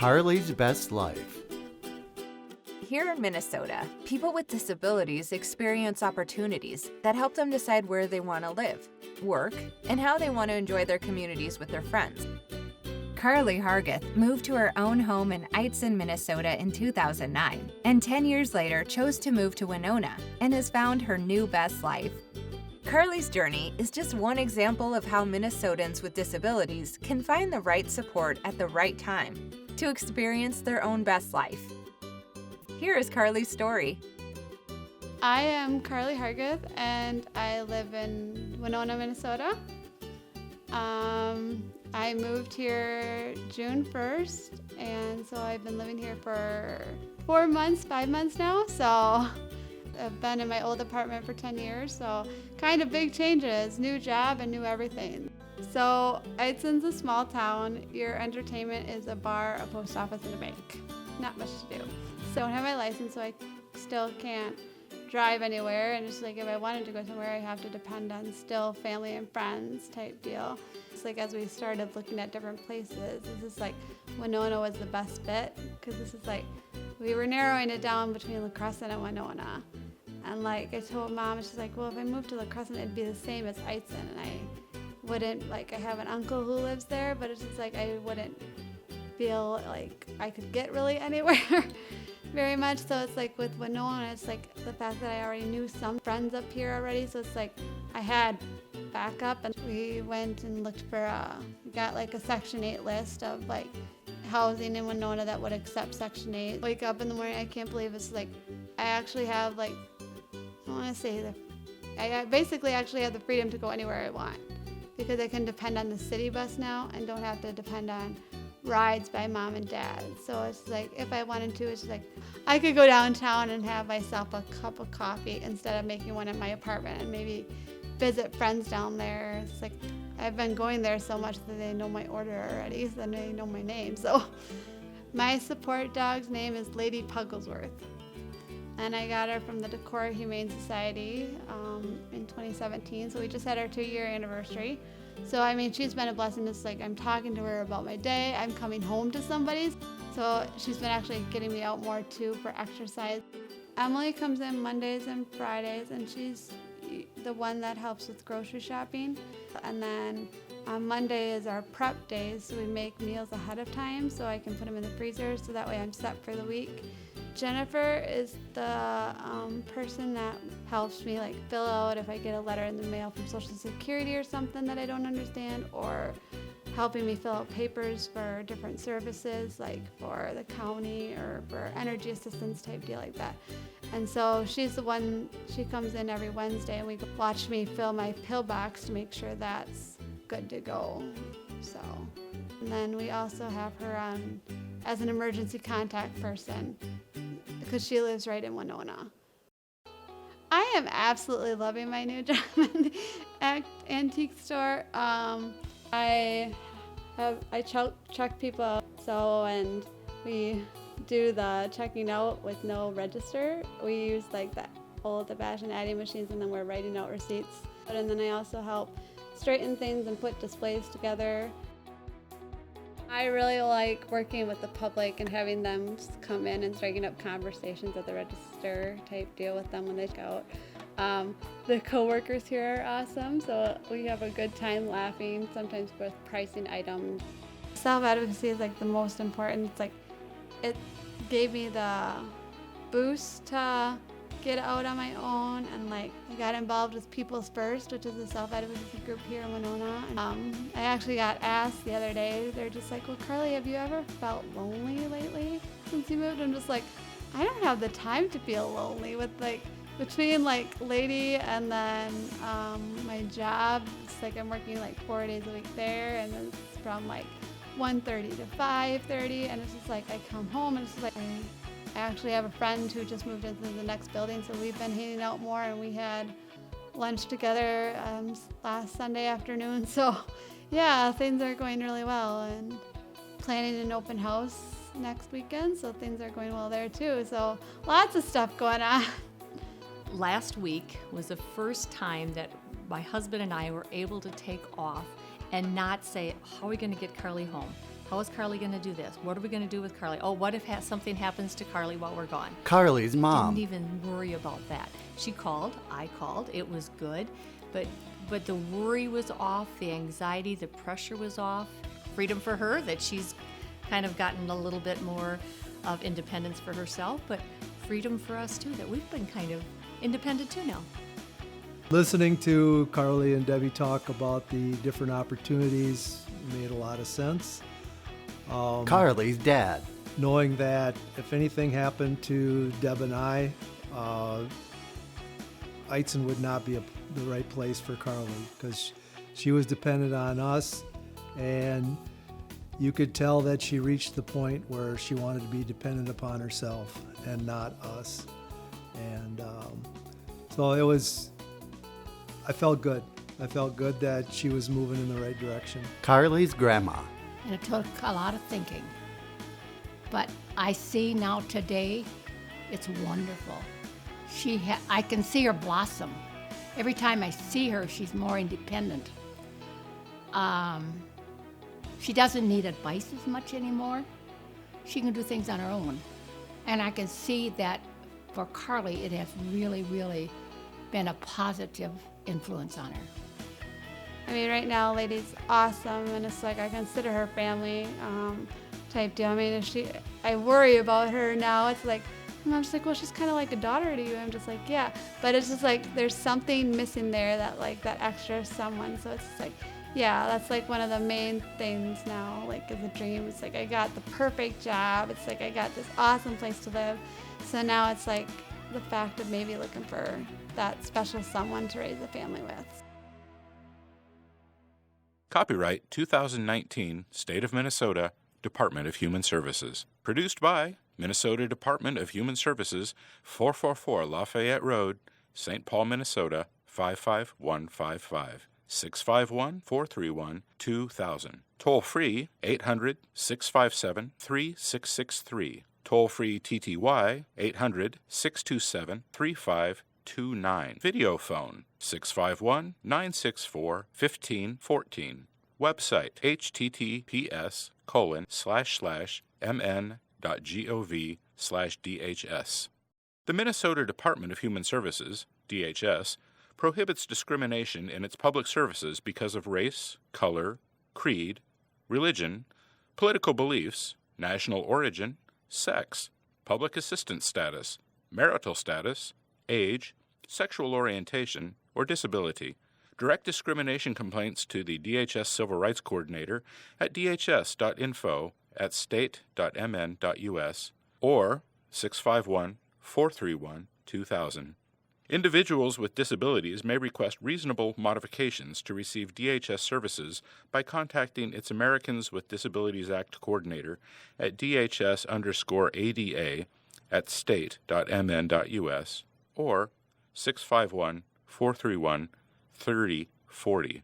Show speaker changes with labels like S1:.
S1: Karli's Best Life.
S2: Here in Minnesota, people with disabilities experience opportunities that help them decide where they want to live, work, and how they want to enjoy their communities with their friends. Karli Hargeth moved to her own home in Eitzen, Minnesota in 2009, and 10 years later chose to move to Winona and has found her new best life. Karli's journey is just one example of how Minnesotans with disabilities can find the right support at the right time to experience their own best life. Here is Karli's story.
S3: I am Karli Hargeth, and I live in Winona, Minnesota. I moved here June 1st, and so I've been living here for 5 months now. So I've been in my old apartment for 10 years, so kind of big changes, new job and new everything. So Eidzen's a small town. Your entertainment is a bar, a post office, and a bank. Not much to do. So I don't have my license, so I still can't drive anywhere, and it's like if I wanted to go somewhere, I have to depend on still family and friends type deal. It's like as we started looking at different places, this is like Winona was the best fit, because this is like we were narrowing it down between La Crescent and Winona. And like I told Mom, she's like, well, if I moved to La Crescent, it'd be the same as Eitzen, and I wouldn't, like, I have an uncle who lives there, but it's just like I wouldn't feel like I could get really anywhere very much. So it's like with Winona, it's like the fact that I already knew some friends up here already, so it's like I had backup. And we went and looked for we got like a Section 8 list of like housing in Winona that would accept Section 8. Wake up in the morning, I can't believe it's like I actually have like, I want to say I basically actually have the freedom to go anywhere I want, because I can depend on the city bus now and don't have to depend on rides by Mom and Dad. So it's like if I wanted to, it's like I could go downtown and have myself a cup of coffee instead of making one at my apartment, and maybe visit friends down there. It's like I've been going there so much that they know my order already, so then they know my name. So my support dog's name is Lady Pugglesworth, and I got her from the Decor Humane Society in 2017. So we just had our 2-year anniversary. So, I mean, she's been a blessing. It's like I'm talking to her about my day. I'm coming home to somebody's. So she's been actually getting me out more, too, for exercise. Emily comes in Mondays and Fridays, and she's the one that helps with grocery shopping. And then on Monday is our prep days, so we make meals ahead of time so I can put them in the freezer, so that way I'm set for the week. Jennifer is the person that helps me like fill out if I get a letter in the mail from Social Security or something that I don't understand, or helping me fill out papers for different services like for the county or for energy assistance type deal like that. And so she's the one, she comes in every Wednesday and we watch me fill my pillbox to make sure that's good to go. So, and then we also have her on as an emergency contact person, because she lives right in Winona. I am absolutely loving my new job in the antique store. I check people out, and we do the checking out with no register. We use like the old fashion adding machines, and then we're writing out receipts. And then I also help straighten things and put displays together. I really like working with the public and having them come in and striking up conversations at the register type deal with them when they go out. The coworkers here are awesome, so we have a good time laughing, sometimes with pricing items. Self-advocacy is like the most important. It's like it gave me the boost to get out on my own, and like I got involved with People's First, which is a self-advocacy group here in Winona. I actually got asked the other day, they're just like, well, Karli, have you ever felt lonely lately since you moved? I'm just like, I don't have the time to feel lonely with like between like Lady and then my job. It's like I'm working like 4 days a week there, and it's from like 1:30 to 5:30, and it's just like I come home and it's just like I actually have a friend who just moved into the next building, so we've been hanging out more, and we had lunch together last Sunday afternoon. So yeah, things are going really well, and planning an open house next weekend, so things are going well there too. So lots of stuff going on.
S4: Last week was the first time that my husband and I were able to take off and not say, how are we going to get Karli home? How is Karli going to do this? What are we going to do with Karli? Oh, what if something happens to Karli while we're gone?
S1: Karli's mom.
S4: Didn't even worry about that. She called, I called, it was good, but the worry was off, the anxiety, the pressure was off. Freedom for her, that she's kind of gotten a little bit more of independence for herself, but freedom for us too, that we've been kind of independent too now.
S5: Listening to Karli and Debbie talk about the different opportunities made a lot of sense.
S1: Karli's dad.
S5: Knowing that if anything happened to Deb and I, Eitzen would not be the right place for Karli, because she was dependent on us, and you could tell that she reached the point where she wanted to be dependent upon herself and not us. And so I felt good. I felt good that she was moving in the right direction.
S1: Karli's grandma.
S6: And it took a lot of thinking. But I see now today, it's wonderful. I can see her blossom. Every time I see her, she's more independent. She doesn't need advice as much anymore. She can do things on her own. And I can see that for Karli, it has really, really been a positive influence on her.
S3: I mean, right now, Lady's awesome, and it's like I consider her family type deal. I mean, I worry about her now. It's like, I'm just like, well, she's kind of like a daughter to you. I'm just like, yeah. But it's just like there's something missing there, that extra someone. So it's just like, yeah, that's like one of the main things now, like as a dream. It's like I got the perfect job. It's like I got this awesome place to live. So now it's like the fact of maybe looking for that special someone to raise a family with.
S7: Copyright 2019, State of Minnesota, Department of Human Services. Produced by Minnesota Department of Human Services, 444 Lafayette Road, St. Paul, Minnesota, 55155. 651-431-2000. Toll free 800-657-3663. Toll free TTY 800-627-3529. Video phone 651-964-1514. Website https://mn.gov/DHS. The Minnesota Department of Human Services, DHS, prohibits discrimination in its public services because of race, color, creed, religion, political beliefs, national origin, sex, public assistance status, marital status, age, sexual orientation, or disability. Direct discrimination complaints to the DHS Civil Rights Coordinator at dhs.info@state.mn.us or 651-431-2000. Individuals with disabilities may request reasonable modifications to receive DHS services by contacting its Americans with Disabilities Act coordinator at dhs_ada@state.mn.us or 651-431-3040.